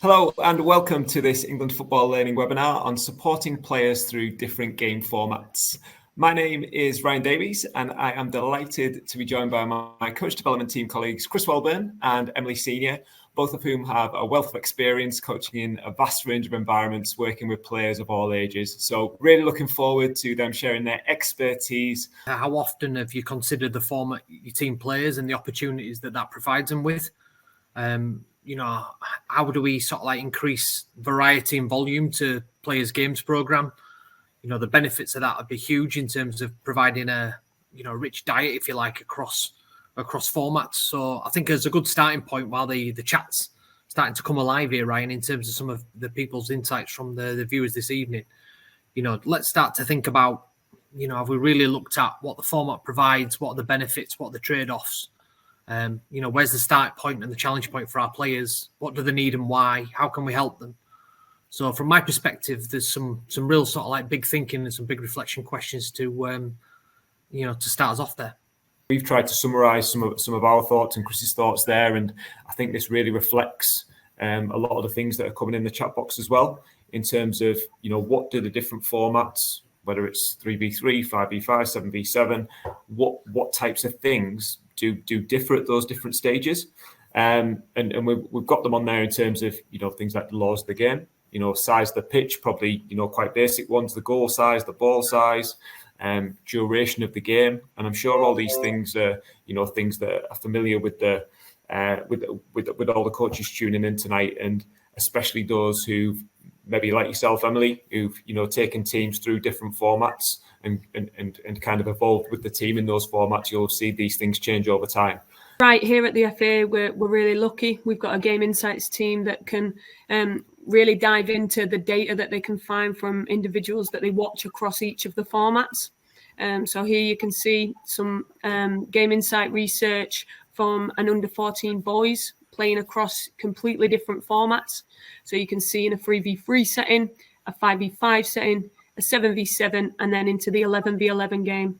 Hello and welcome to this England Football Learning webinar on supporting players through different game formats. My name is Ryan Davies and I am delighted to be joined by my coach development team colleagues Chris Welburn and Emily Senior, both of whom have a wealth of experience coaching in a vast range of environments, working with players of all ages. So really looking forward to them sharing their expertise. How often have you considered the format your team plays and the opportunities that provides them with? How do we sort of like increase variety and volume to players' games program? The benefits of that would be huge in terms of providing a rich diet, if you like, across formats. So I think it's a good starting point while the chat's starting to come alive here, Ryan, in terms of some of the people's insights from the viewers this evening. Let's start to think about, have we really looked at what the format provides, what are the benefits, what are the trade-offs? Where's the start point and the challenge point for our players? What do they need and why? How can we help them? So from my perspective, there's some real sort of like big thinking and some big reflection questions to start us off there. We've tried to summarise some of our thoughts and Chris's thoughts there, and I think this really reflects a lot of the things that are coming in the chat box as well, in terms of what do the different formats, whether it's 3v3, 5v5, 7v7, what types of things do differ at those different stages, and we've got them on there in terms of things like the laws of the game, size of the pitch, probably quite basic ones, the goal size, the ball size, duration of the game, and I'm sure all these things are things that are familiar with the with all the coaches tuning in tonight, and especially those who've maybe like yourself, Emily, who've taken teams through different formats and kind of evolved with the team in those formats. You'll see these things change over time. Right, here at the FA, we're really lucky. We've got a game insights team that can really dive into the data that they can find from individuals that they watch across each of the formats. So here you can see some game insight research from an under 14 boys playing across completely different formats. So you can see in a 3v3 setting, a 5v5 setting, a 7v7, and then into the 11v11 game,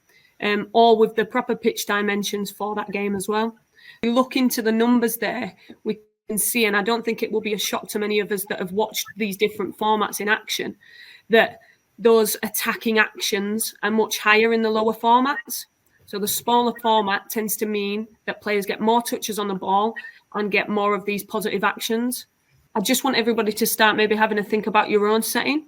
all with the proper pitch dimensions for that game as well. We look into the numbers there, we can see, and I don't think it will be a shock to many of us that have watched these different formats in action, that those attacking actions are much higher in the lower formats. So the smaller format tends to mean that players get more touches on the ball and get more of these positive actions. I just want everybody to start maybe having a think about your own setting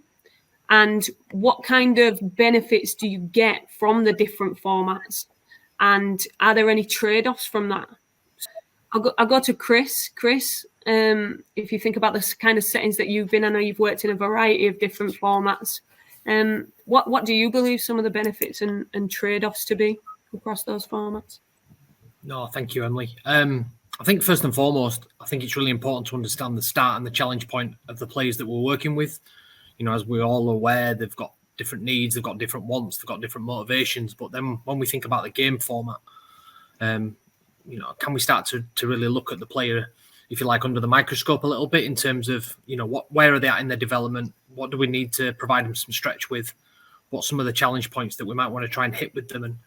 and what kind of benefits do you get from the different formats, and are there any trade-offs from that? I'll go to Chris. Chris, if you think about the kind of settings that you've been, I know you've worked in a variety of different formats. What do you believe some of the benefits and trade-offs to be across those formats? No, thank you, Emily. I think first and foremost, I think it's really important to understand the start and the challenge point of the players that we're working with. As we're all aware, they've got different needs, they've got different wants, they've got different motivations. But then when we think about the game format, can we start to really look at the player, if you like, under the microscope a little bit in terms of, where are they at in their development? What do we need to provide them some stretch with? What's some of the challenge points that we might want to try and hit with them? And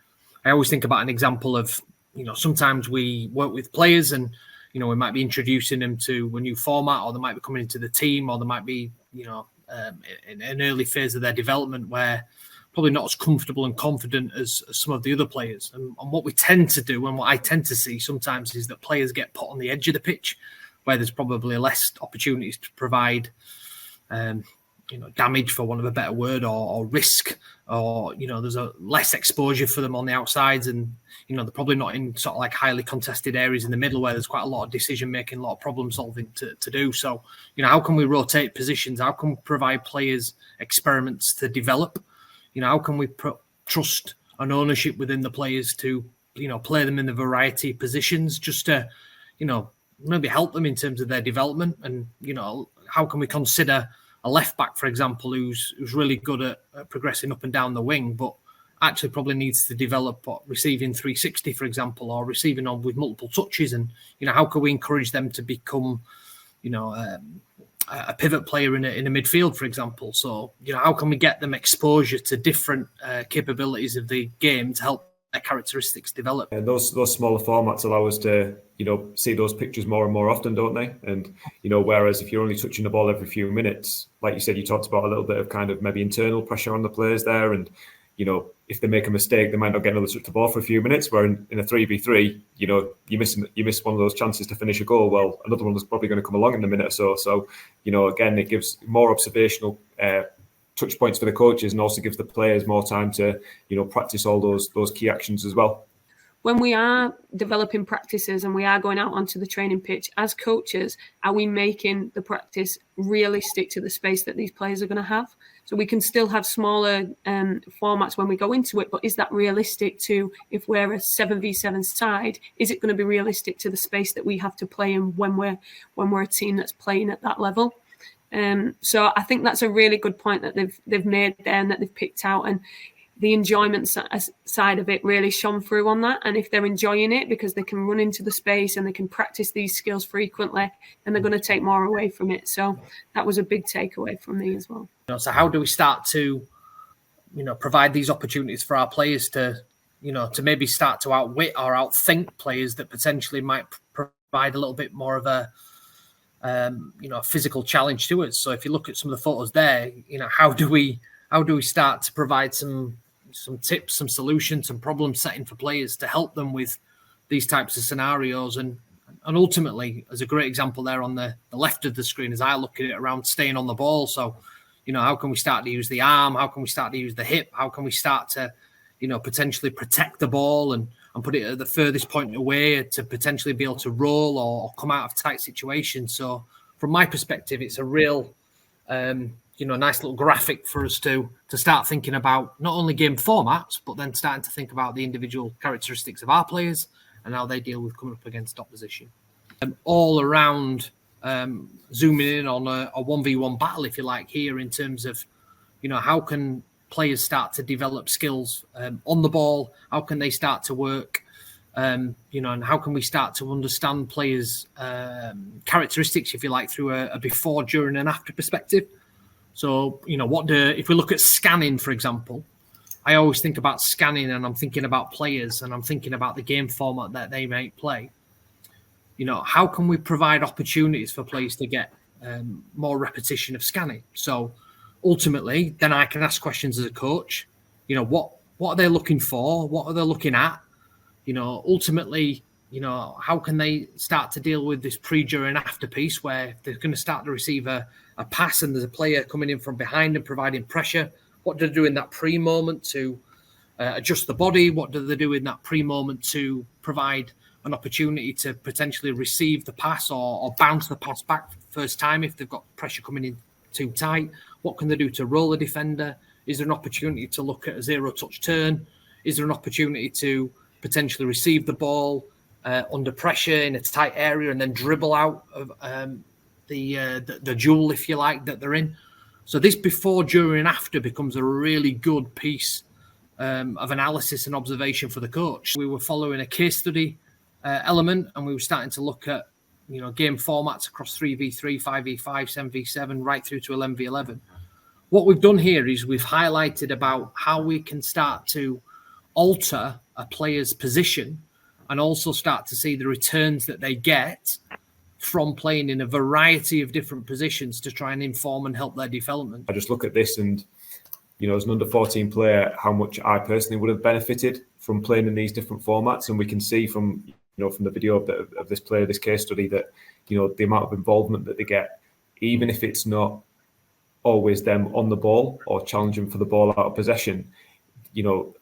I always think about an example of, sometimes we work with players and, we might be introducing them to a new format, or they might be coming into the team, or they might be, in an early phase of their development where probably not as comfortable and confident as some of the other players. And what we tend to do, and what I tend to see sometimes, is that players get put on the edge of the pitch where there's probably less opportunities to provide damage, for want of a better word, or risk, or there's a less exposure for them on the outsides, and they're probably not in sort of like highly contested areas in the middle where there's quite a lot of decision making, a lot of problem solving to do. So how can we rotate positions? How can we provide players experiments to develop? How can we trust and ownership within the players to play them in the variety of positions, just to maybe help them in terms of their development? And how can we consider a left back, for example, who's really good at progressing up and down the wing, but actually probably needs to develop receiving 360, for example, or receiving on with multiple touches? And how can we encourage them to become a pivot player in a midfield, for example? So how can we get them exposure to different capabilities of the game to help their characteristics develop. And those smaller formats allow us to, see those pictures more and more often, don't they? And, whereas if you're only touching the ball every few minutes, like you said, you talked about a little bit of kind of maybe internal pressure on the players there. And, if they make a mistake, they might not get another touch the ball for a few minutes, where in a 3v3, you miss one of those chances to finish a goal. Well, another one is probably going to come along in a minute or so. So, again, it gives more observational touch points for the coaches, and also gives the players more time to, practice all those key actions as well. When we are developing practices and we are going out onto the training pitch, as coaches, are we making the practice realistic to the space that these players are going to have? So we can still have smaller formats when we go into it, but is that realistic to, if we're a 7v7 side, is it going to be realistic to the space that we have to play in when we're a team that's playing at that level? So I think that's a really good point that they've made there and that they've picked out, and the enjoyment side of it really shone through on that. And if they're enjoying it because they can run into the space and they can practice these skills frequently, then they're going to take more away from it. So that was a big takeaway from me as well. So how do we start to, provide these opportunities for our players to, to maybe start to outwit or outthink players that potentially might provide a little bit more of a, a physical challenge to us? So if you look at some of the photos there, how do we start to provide some tips, some solutions, some problem setting for players to help them with these types of scenarios? And ultimately, as a great example there on the left of the screen, as I look at it, around staying on the ball. So, how can we start to use the arm? How can we start to use the hip? How can we start to, potentially protect the ball and put it at the furthest point away to potentially be able to roll or come out of tight situations? So from my perspective, it's a real, nice little graphic for us to start thinking about not only game formats, but then starting to think about the individual characteristics of our players and how they deal with coming up against opposition. All around zooming in on a 1v1 battle, if you like, here in terms of, how can players start to develop skills on the ball? How can they start to work? And how can we start to understand players' characteristics, if you like, through a before, during and after perspective? So, if we look at scanning, for example, I always think about scanning and I'm thinking about players and I'm thinking about the game format that they might play. How can we provide opportunities for players to get more repetition of scanning? So ultimately, then I can ask questions as a coach. What are they looking for? What are they looking at? Ultimately, how can they start to deal with this pre, during, after piece, where if they're going to start to receive a pass and there's a player coming in from behind and providing pressure, what do they do in that pre-moment to adjust the body? What do they do in that pre-moment to provide an opportunity to potentially receive the pass or bounce the pass back for the first time if they've got pressure coming in too tight? What can they do to roll a defender? Is there an opportunity to look at a zero-touch turn? Is there an opportunity to potentially receive the ball under pressure in a tight area and then dribble out of the duel, if you like, that they're in? So this before, during, and after becomes a really good piece of analysis and observation for the coach. We were following a case study element, and we were starting to look at game formats across 3v3, 5v5, 7v7, right through to 11v11. What we've done here is we've highlighted about how we can start to alter a player's position and also start to see the returns that they get from playing in a variety of different positions to try and inform and help their development. I just look at this and, as an under 14 player, how much I personally would have benefited from playing in these different formats. And we can see from the video of this player, this case study, that, the amount of involvement that they get, even if it's not always them on the ball or challenging for the ball out of possession,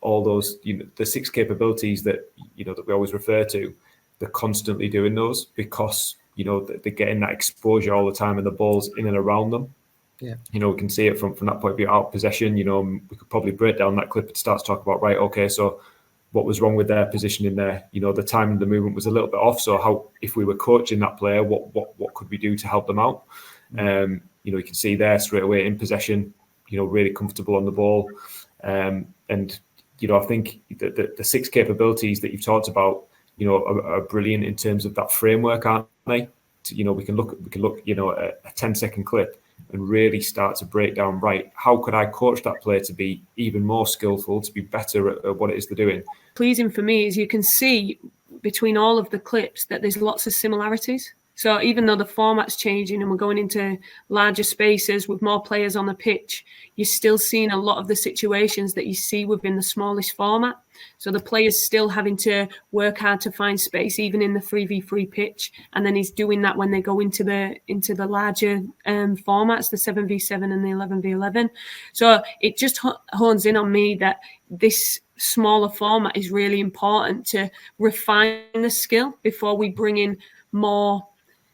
all those, the 6 capabilities that, that we always refer to, they're constantly doing those because, they're getting that exposure all the time and the ball's in and around them. Yeah. We can see it from that point of view, out of possession. We could probably break down that clip and start to talk about, right, okay, so what was wrong with their positioning there? The time and the movement was a little bit off. So how, if we were coaching that player, what could we do to help them out? You can see there straight away in possession, really comfortable on the ball. And, I think the 6 capabilities that you've talked about, are brilliant in terms of that framework, aren't they? We can look, a 10-second clip and really start to break down, right, how could I coach that player to be even more skillful, to be better at what it is they're doing. Pleasing for me is you can see between all of the clips that there's lots of similarities. So even though the format's changing and we're going into larger spaces with more players on the pitch, you're still seeing a lot of the situations that you see within the smallest format. So the player's still having to work hard to find space, even in the 3v3 pitch. And then he's doing that when they go into the larger formats, the 7v7 and the 11v11. So it just hones in on me that this smaller format is really important to refine the skill before we bring in more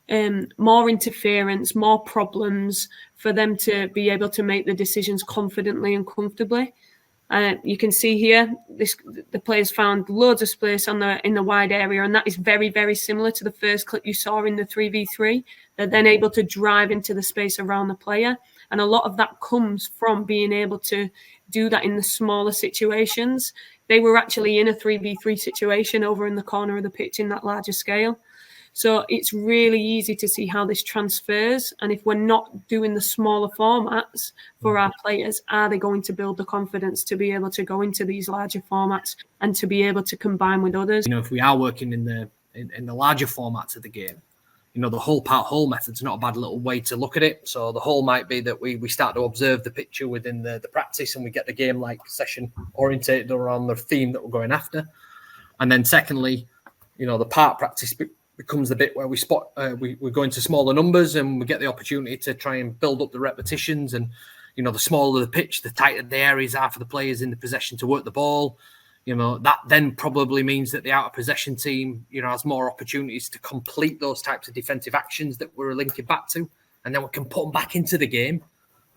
interference, more problems for them to be able to make the decisions confidently and comfortably. You can see here, the players found loads of space in the wide area, and that is very, very similar to the first clip you saw in the 3v3. They're then able to drive into the space around the player, and a lot of that comes from being able to do that in the smaller situations. They were actually in a 3v3 situation over in the corner of the pitch in that larger scale. So it's really easy to see how this transfers. And if we're not doing the smaller formats for our players, are they going to build the confidence to be able to go into these larger formats and to be able to combine with others? If we are working in the larger formats of the game, the whole part whole method's not a bad little way to look at it. So the whole might be that we start to observe the picture within the practice, and we get the game like session orientated around the theme that we're going after. And then secondly, the part practice becomes the bit where we go into smaller numbers and we get the opportunity to try and build up the repetitions. And the smaller the pitch, the tighter the areas are for the players in the possession to work the ball. That then probably means that the out of possession team has more opportunities to complete those types of defensive actions that we're linking back to, and then we can put them back into the game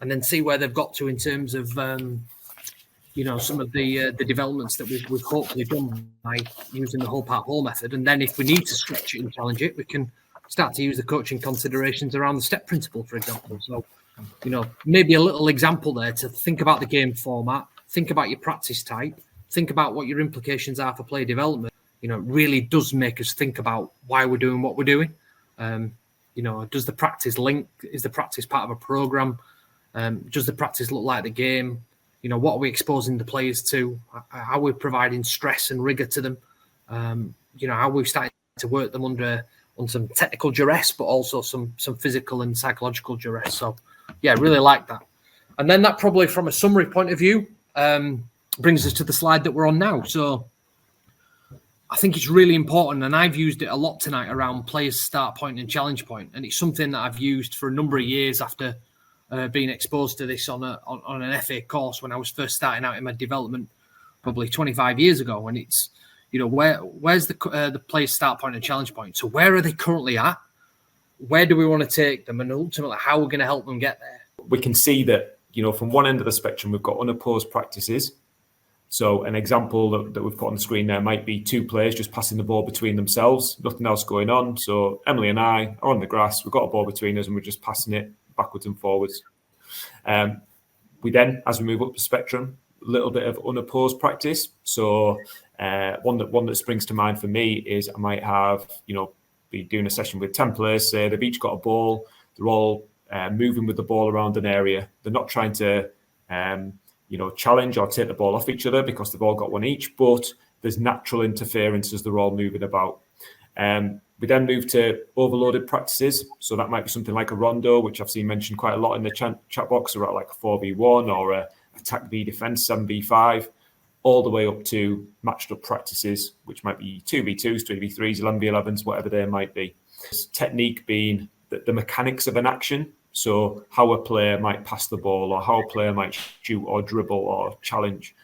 and then see where they've got to in terms of some of the developments that we've hopefully done by using the whole part whole method. And then if we need to stretch it and challenge it, we can start to use the coaching considerations around the step principle, for example. So, maybe a little example there to think about the game format, think about your practice type, think about what your implications are for player development. It really does make us think about why we're doing what we're doing. Does the practice link? Is the practice part of a program? Does the practice look like the game? What are we exposing the players to? How are we providing stress and rigor to them? How are we starting to work them on some technical duress, but also some physical and psychological duress. So, yeah, really like that. And then that probably from a summary point of view brings us to the slide that we're on now. So I think it's really important, and I've used it a lot tonight around players' start point and challenge point. And it's something that I've used for a number of years after being exposed to this on an FA course when I was first starting out in my development, probably 25 years ago. And it's, where's the player's start point and challenge point? So where are they currently at? Where do we want to take them? And ultimately, how we're going to help them get there? We can see that, from one end of the spectrum, we've got unopposed practices. So an example that we've put on the screen there might be two players just passing the ball between themselves, nothing else going on. So Emily and I are on the grass, we've got a ball between us and we're just passing it backwards and forwards. We then, as we move up the spectrum, a little bit of unopposed practice. So one that springs to mind for me is I might have, be doing a session with 10 players, say they've each got a ball, they're all moving with the ball around an area. They're not trying to challenge or take the ball off each other because they've all got one each, but there's natural interference as they're all moving about. We then move to overloaded practices. So that might be something like a rondo, which I've seen mentioned quite a lot in the chat box, or like a 4v1 or a attack v defense 7v5, all the way up to matched up practices, which might be 2v2s, 3v3s, 11v11s, whatever they might be. Technique being the mechanics of an action. So how a player might pass the ball or how a player might shoot or dribble or challenge.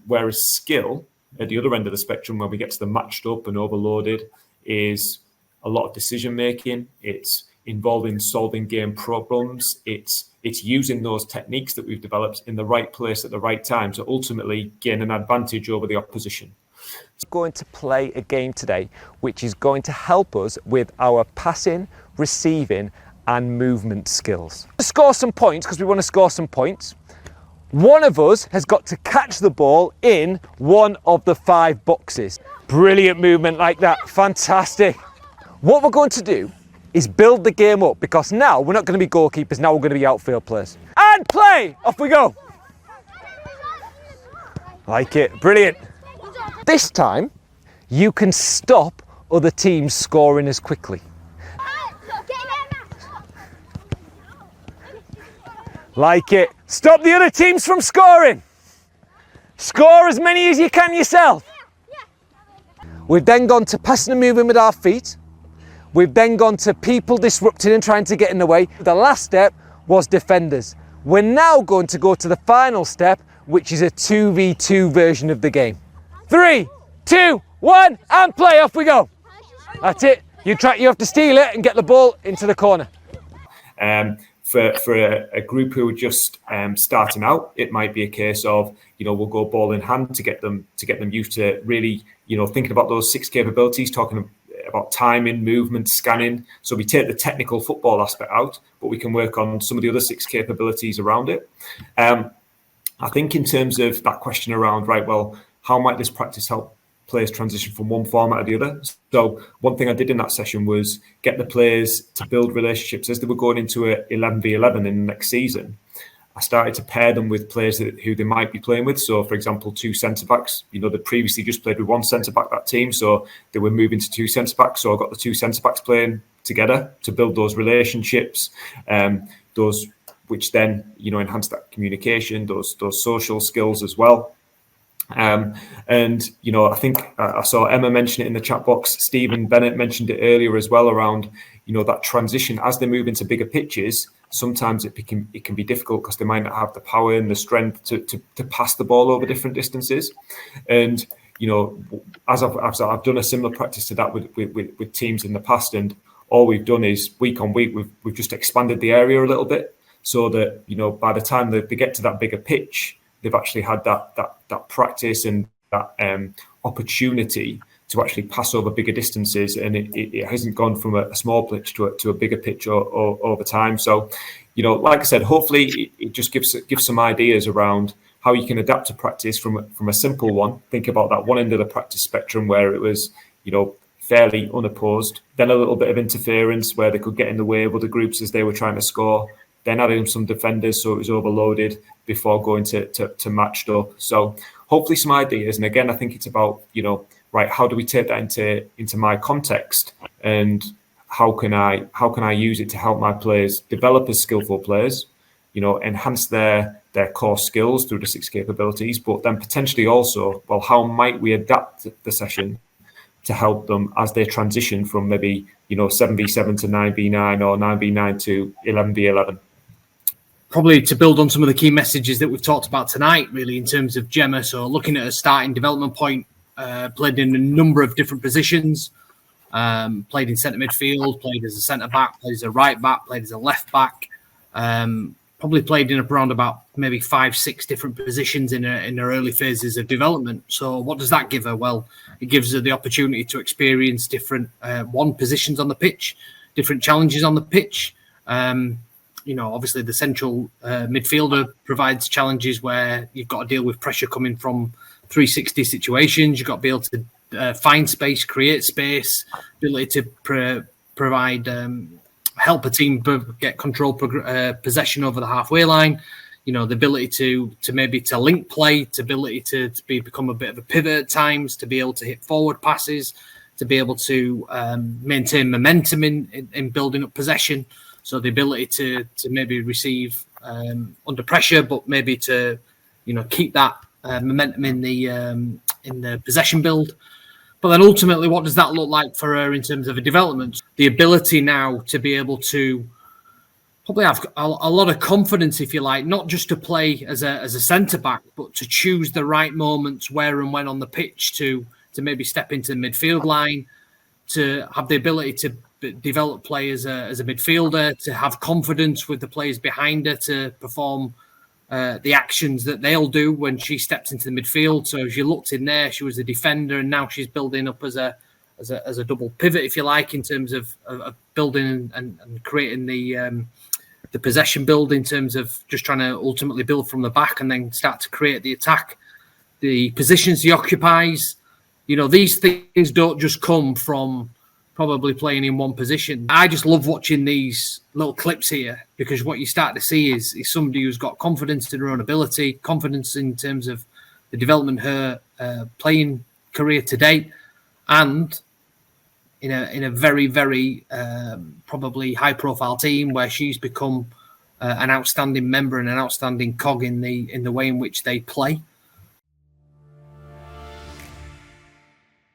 Whereas skill at the other end of the spectrum, when we get to the matched up and overloaded, is a lot of decision making. It's involving solving game problems. It's using those techniques that we've developed in the right place at the right time to ultimately gain an advantage over the opposition. We're going to play a game today which is going to help us with our passing, receiving and movement skills. To score some points, because we want to score some points, one of us has got to catch the ball in one of the 5 boxes. Brilliant movement like that, fantastic. What we're going to do is build the game up, because now we're not going to be goalkeepers, now we're going to be outfield players. And play! Off we go! Like it, brilliant. This time, you can stop other teams scoring as quickly. Like it. Stop the other teams from scoring. Score as many as you can yourself. We've then gone to passing and moving with our feet. We've then gone to people disrupting and trying to get in the way. The last step was defenders. We're now going to go to the final step, which is a 2v2 version of the game. 3, 2, 1, and play. Off we go. That's it. You have to steal it and get the ball into the corner. For a group who are just starting out, it might be a case of, we'll go ball in hand to get them used to really, thinking about those 6 capabilities, talking about timing, movement, scanning. So we take the technical football aspect out, but we can work on some of the other 6 capabilities around it. I think in terms of that question around, right, well, how might this practice help players transition from one format to the other? So one thing I did in that session was get the players to build relationships as they were going into a 11v11 in the next season. I started to pair them with players who they might be playing with. So, for example, 2 centre-backs. They previously just played with 1 centre-back, that team. So they were moving to 2 centre-backs. So I got the 2 centre-backs playing together to build those relationships, those which then, enhance that communication, those social skills as well. I think I saw Emma mention it in the chat box. Stephen Bennett mentioned it earlier as well around, that transition as they move into bigger pitches. Sometimes it can be difficult because they might not have the power and the strength to pass the ball over different distances. And as I've done a similar practice to that with teams in the past, and all we've done is week on week we've just expanded the area a little bit so that by the time they get to that bigger pitch, they've actually had that practice and that opportunity to actually pass over bigger distances, and it hasn't gone from a small pitch to a bigger pitch over time. So, like I said, hopefully it just gives some ideas around how you can adapt to practice from a simple one. Think about that one end of the practice spectrum where it was, fairly unopposed, then a little bit of interference where they could get in the way of other groups as they were trying to score, then adding some defenders so it was overloaded before going to matched up. So hopefully some ideas. And again, I think it's about, right, how do we take that into my context, and how can I use it to help my players develop as skillful players, enhance their core skills through the 6 capabilities, but then potentially also, well, how might we adapt the session to help them as they transition from maybe 7v7 to 9v9 or 9v9 to 11v11. Probably to build on some of the key messages that we've talked about tonight, really, in terms of Gemma. So looking at a starting development point, played in a number of different positions, played in centre midfield, played as a centre back, played as a right back, played as a left back, probably played in around about maybe 5-6 different positions in her early phases of development. So what does that give her? Well, it gives her the opportunity to experience different positions on the pitch, different challenges on the pitch. Obviously the central midfielder provides challenges where you've got to deal with pressure coming from 360 situations. You've got to be able to find space, create space, ability to provide, help a team get control possession over the halfway line. The ability to maybe to link play, the ability to become a bit of a pivot at times, to be able to hit forward passes, to be able to maintain momentum in building up possession. So the ability to maybe receive under pressure, but maybe to keep that momentum in the possession build. But then ultimately, what does that look like for her in terms of a development? The ability now to be able to probably have a lot of confidence, if you like, not just to play as a centre back, but to choose the right moments where and when on the pitch to maybe step into the midfield line, to have the ability to develop play as a midfielder, to have confidence with the players behind her to perform the actions that they'll do when she steps into the midfield. So as you looked in there, she was a defender, and now she's building up as a double pivot, if you like, in terms of building and creating the possession build, in terms of just trying to ultimately build from the back and then start to create the attack. The positions he occupies, these things don't just come from probably playing in one position. I just love watching these little clips here, because what you start to see is somebody who's got confidence in her own ability, confidence in terms of the development of her playing career to date, and in a very, very probably high-profile team where she's become an outstanding member and an outstanding cog in the way in which they play.